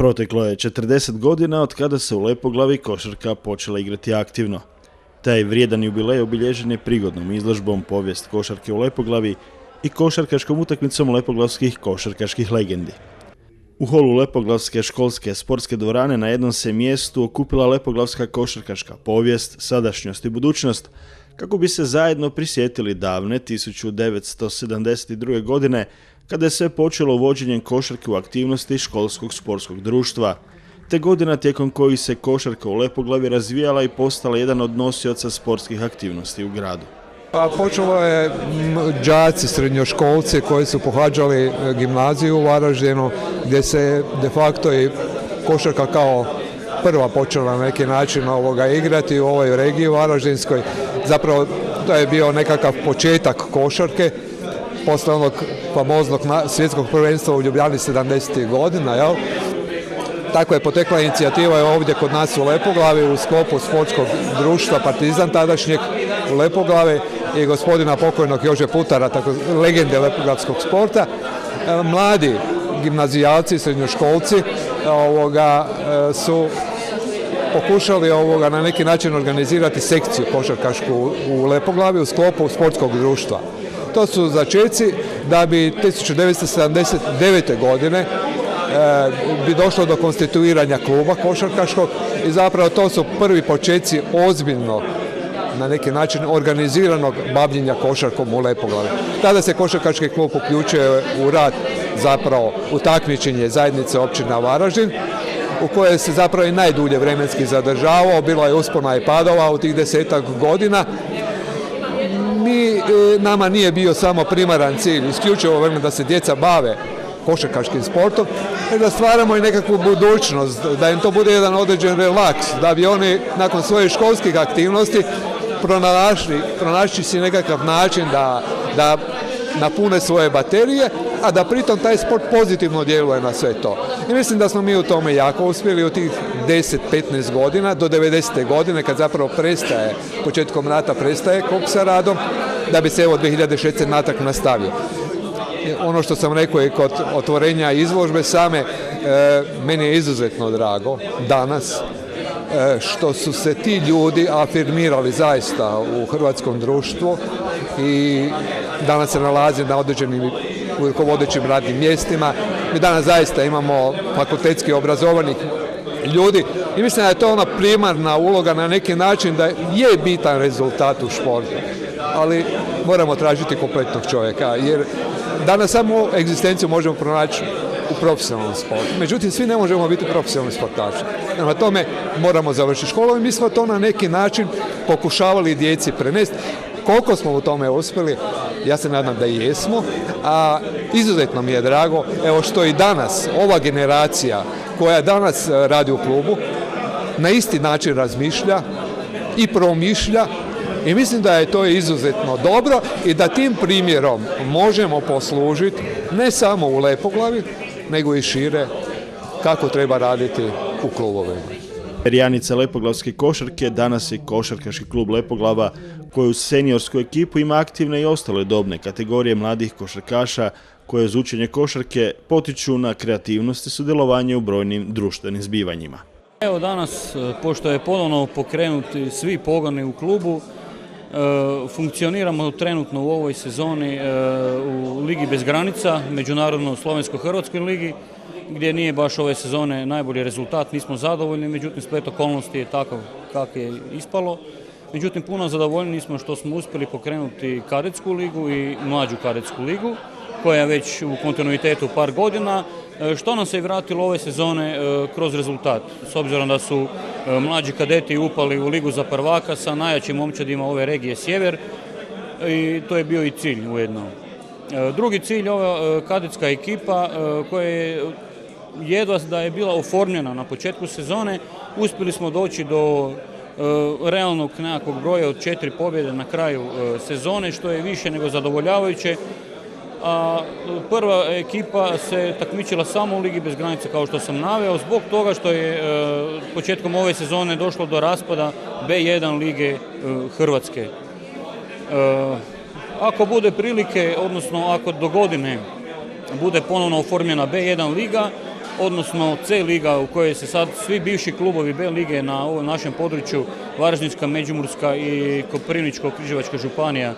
Proteklo je 40 godina od kada se u Lepoglavi košarka počela igrati aktivno. Taj vrijedan jubilej obilježen je prigodnom izložbom Povijest košarke u Lepoglavi i košarkaškom utakmicom lepoglavskih košarkaških legendi. U holu Lepoglavske školske sportske dvorane na jednom se mjestu okupila lepoglavska košarkaška povijest, sadašnjost i budućnost, kako bi se zajedno prisjetili davne 1972. godine, kada je sve počelo uvođenjem košarke u aktivnosti školskog sportskog društva, te godina tijekom kojih se košarka u Lepoglavi razvijala i postala jedan od nosioca sportskih aktivnosti u gradu. Počelo je đaci, srednjoškolci koji su pohađali gimnaziju u Varaždinu, gdje se de facto i košarka kao prva počela na neki način igrati u ovoj regiji Varaždinskoj. Zapravo to je bio nekakav početak košarke posle onog famoznog svjetskog prvenstva u Ljubljani 70. godina. Jel? Tako je potekla inicijativa ovdje kod nas u Lepoglavi u sklopu sportskog društva Partizan tadašnjeg u Lepoglavi i gospodina pokojnog Jože Putara, tako legende lepoglavskog sporta. Mladi gimnazijalci, srednjoškolci su pokušali na neki način organizirati sekciju košarkašku u Lepoglavi u sklopu sportskog društva. To su začeci da bi 1979. godine bi došlo do konstituiranja kluba košarkaškog i zapravo to su prvi počeci ozbiljno na neki način organiziranog bavljenja košarkom u Lepoglavi. Tada se košarkaški klub uključuje u rad zapravo u takmičenje zajednice općina Varaždin, u kojoj se zapravo i najdulje vremenski zadržavao, bilo je uspona i padova u tih 10-ak godina. Nama nije bio samo primaran cilj, isključivo da se djeca bave košarkaškim sportom, da stvaramo i nekakvu budućnost, da im to bude jedan određen relaks, da bi oni nakon svojih školskih aktivnosti pronašli si nekakav način da napune svoje baterije, a da pritom taj sport pozitivno djeluje na sve to. I mislim da smo mi u tome jako uspjeli u tih 10-15 godina, do 90. godine kad zapravo prestaje, početkom rata prestaje klub sa radom, da bi se 2006. natak nastavio. Ono što sam rekao i kod otvorenja izložbe same, meni je izuzetno drago danas što su se ti ljudi afirmirali zaista u hrvatskom društvu i danas se nalaze na određenim rukovodećim radnim mjestima. Mi danas zaista imamo fakultetski obrazovanih ljudi i mislim da je to ona primarna uloga na neki način da je bitan rezultat u športu, ali moramo tražiti kompletnog čovjeka jer danas samo egzistenciju možemo pronaći u profesionalnom sportu. Međutim, svi ne možemo biti profesionalni sportaši. Prema tome moramo završiti školu i mi smo to na neki način pokušavali djeci prenesti. Koliko smo u tome uspjeli, ja se nadam da i jesmo, a izuzetno mi je drago što i danas ova generacija koja danas radi u klubu na isti način razmišlja i promišlja i mislim da je to izuzetno dobro i da tim primjerom možemo poslužiti ne samo u Lepoglavi, nego i šire kako treba raditi u klubovima. Perjanica lepoglavske košarke danas je košarkaški klub Lepoglava koji uz seniorsku ekipu ima aktivne i ostale dobne kategorije mladih košarkaša koje uz učenje košarke potiču na kreativnost i sudjelovanje u brojnim društvenim zbivanjima. Evo danas, pošto je ponovno pokrenuti svi pogoni u klubu, funkcioniramo trenutno u ovoj sezoni u Ligi bez granica, međunarodno slovensko-hrvatskoj ligi, gdje nije baš ove sezone najbolji rezultat, nismo zadovoljni, međutim splet okolnosti je takav kak je ispalo. Međutim, puno zadovoljni smo što smo uspjeli pokrenuti kadetsku ligu i mlađu kadetsku ligu, koja je već u kontinuitetu par godina, što nam se i vratilo ove sezone kroz rezultat. S obzirom da su mlađi kadeti upali u ligu za prvaka sa najjačim momčadima ove regije Sjever i to je bio i cilj ujedno. Drugi cilj, ova kadetska ekipa koja je jedva da je bila oformljena na početku sezone, uspjeli smo doći do realnog nekakvog broja od 4 pobjede na kraju sezone, što je više nego zadovoljavajuće. A prva ekipa se takmičila samo u Ligi bez granica, kao što sam naveo, zbog toga što je početkom ove sezone došlo do raspada B1 Lige Hrvatske. Ako bude prilike, odnosno ako do godine bude ponovno oformljena B1 liga, odnosno C liga u kojoj se sad svi bivši klubovi B lige na ovom našem području, Varaždinska, Međimurska i Koprivničko-križevačka županija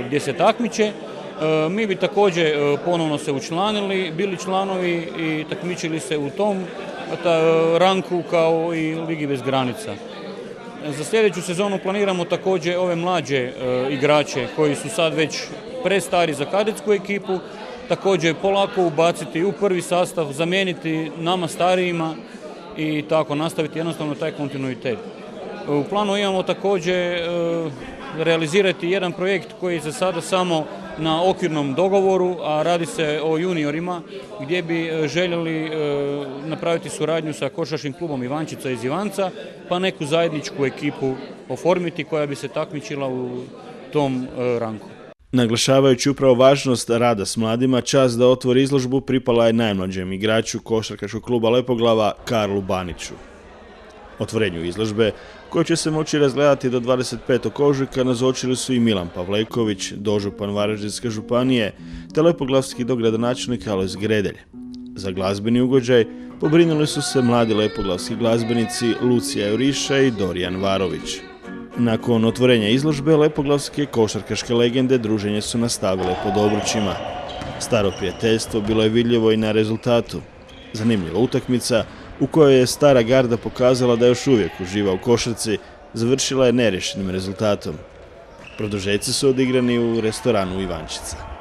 gdje se takmiče. Mi bi također ponovno se učlanili, bili članovi i takmičili se u tom ranku kao i Ligi bez granica. Za sljedeću sezonu planiramo također ove mlađe igrače koji su sad već prestari za kadetsku ekipu, također polako ubaciti u prvi sastav, zamijeniti nama starijima i tako nastaviti jednostavno taj kontinuitet. U planu imamo također realizirati jedan projekt koji je za sada samo na okvirnom dogovoru, a radi se o juniorima gdje bi željeli napraviti suradnju sa košarkaškim klubom Ivančica iz Ivanca, pa neku zajedničku ekipu oformiti koja bi se takmičila u tom ranku. Naglašavajući upravo važnost rada s mladima, čast da otvori izložbu pripala je najmlađem igraču košarkaškog kluba Lepoglava Karlu Baniću. Otvorenju izložbe, koje će se moći razgledati do 25. ožujka, nazočili su i Milan Pavleković, dožupan Varaždinske županije, te lepoglavski dogradonačelnik Alojz Gredelj. Za glazbeni ugođaj pobrinuli su se mladi lepoglavski glazbenici Lucija Juriša i Dorijan Varović. Nakon otvorenja izložbe, lepoglavske košarkaške legende druženje su nastavile pod obručima. Staro prijateljstvo bilo je vidljivo i na rezultatu. Zanimljiva utakmica, u kojoj je stara garda pokazala da još uvijek uživa u košarci, završila je neriješenim rezultatom. Produžeci su odigrani u restoranu Ivančica.